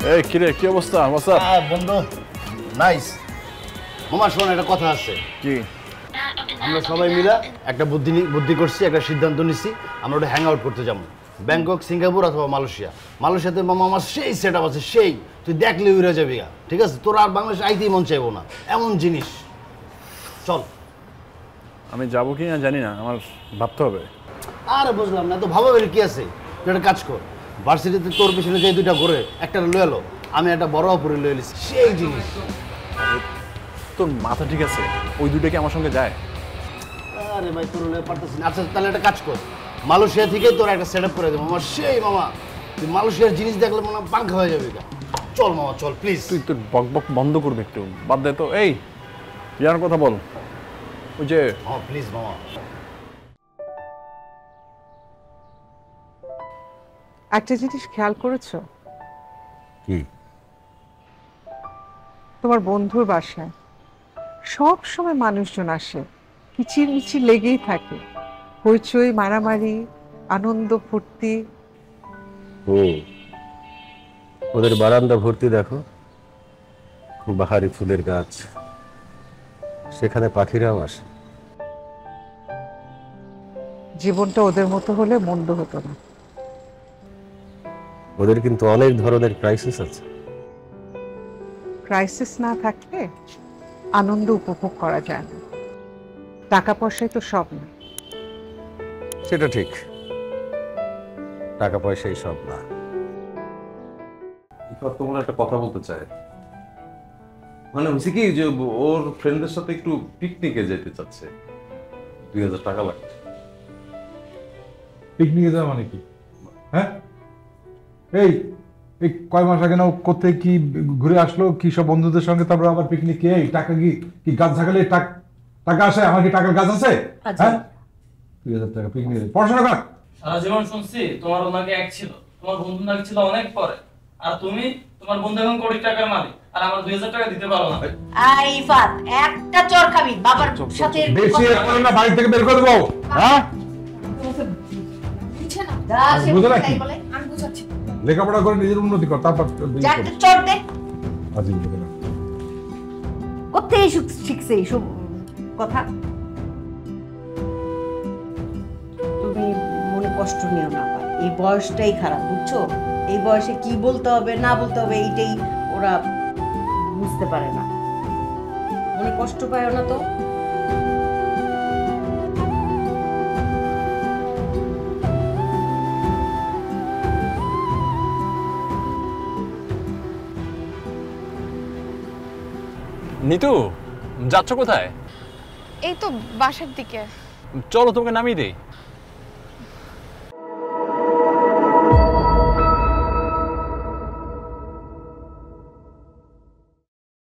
এই কিরে কি অবস্থা? বন্ধু নাইস। মামা শোন, একটা কথা আছে। কি? আমরা সবাই মিলে একটা বুদ্ধি করছি, একটা সিদ্ধান্ত নিচ্ছি। আমরা ওটা হ্যাং আউট করতে যাবো ব্যাংকক, সিঙ্গাপুর অথবা মালয়েশিয়া। মালয়েশিয়াতে মামা আমার সেই সেট আপ আছে, সেই তুই দেখলে উড়ে যাবি গা। ঠিক আছে, তোর আর বাংলাদেশ আইতেই মন চাইবো না, এমন জিনিস। চল। আমি যাবো কি না জানি না, আমার ভাবতে হবে। আরে বুঝলাম না, তো ভাবা কি আছে। তুই একটা কাজ কর, ভার্সিটিতে তোর পিছনে যে দুইটা ঘুরে একটা লয়ে এলো, আমি একটা বড় অপরে লয়ে এলিছি, সেই জিনিস। তোর মাথা ঠিক আছে? ওই দুইটা কি আমার সঙ্গে যায়? আরে ভাই তোর লয়ে পারতেছি না। আচ্ছা তাহলে একটা কাজ কর, মালয়েশিয়া থেকে তোর একটা সেট আপ করে দেবো মামা, সেই মামা। তুই মালয়েশিয়ার জিনিস দেখলে মনে পাঙ্খা হয়ে যাবে। চল মামা চল প্লিজ। তুই তোর বক বক বন্ধ করবি একটু, বাদ দে তো। এই ইয়ার কথা বল, ওই যে প্লিজ মামা। একটা জিনিস খেয়াল করেছো? কি? তোমার বন্ধুর বাসায় সব সময় মানুষজন আসে, কিচির মিচির লেগেই থাকে, হইচই, মারামারি, আনন্দ, ফুর্তি। ওদের বারান্দা ভর্তি দেখো, বাহারি ফুলের গাছ, সেখানে পাখিরাও আসে। জীবনটা ওদের মতো হলে মন্দ হতো না। ওদের কিন্তু অনেক ধরনের ক্রাইসিস আছে। ক্রাইসিস না থাকলে আনন্দ উপভোগ করা যায় না। টাকা পয়সাই তো সব না। সেটা ঠিক, টাকা পয়সাই সব না। তোমার একটা কথা বলতে চাই। মানে হচ্ছে কি যে ওর ফ্রেন্ডদের সাথে একটু পিকনিকে যেতে চাচ্ছে, 2000 টাকা লাগবে। পিকনিকে যাওয়া মানে কি? হ্যাঁ, এই এই কয় মাস আগে না কোথায় কি ঘুরে আসলো, কি সব বন্ধুদের সঙ্গে, তারপর আবার পিকনিক। এই টাকা কি গাছ ঝাঁকালে টাকা আসে? আমার কি টাকার গাছ আছে? হ্যাঁ, 2000 টাকা পিকনিক, পড়াশোনা কর। সারা জীবন শুনছি তোমার ওনাকে এক ছিল, তোমার বন্ধু নাকি ছিল অনেক পরে, আর তুমি তোমার বন্ধু এখন কোটি টাকার মালিক, আর আমার 2000 টাকা দিতে পারো না। আইফাত একটা চড় খাবি বাবার সাথে। বেশি এখন না, বাড়ি থেকে বের করে দেবো। হ্যাঁ, বুঝো না কি? আমি বুঝাচ্ছি, লেখাপড়া করে নিজের উন্নতি কর, তারপর একটা চড় দে। আজিব লোক না। কোথায় শিখছে এইসব কথা? তুমি মনে কষ্ট নিও না, এই বয়সটাই খারাপ, বুঝছো? এই বয়সে কি বলতে হবে না বলতে হবে এইটাই ওরা বুঝতে পারে না। মনে কষ্ট পায় না তো। নিতু, যাচ্ছ কোথায়? এই তো বাসার দিকে। চলো তোমাকে নামিয়ে দেই।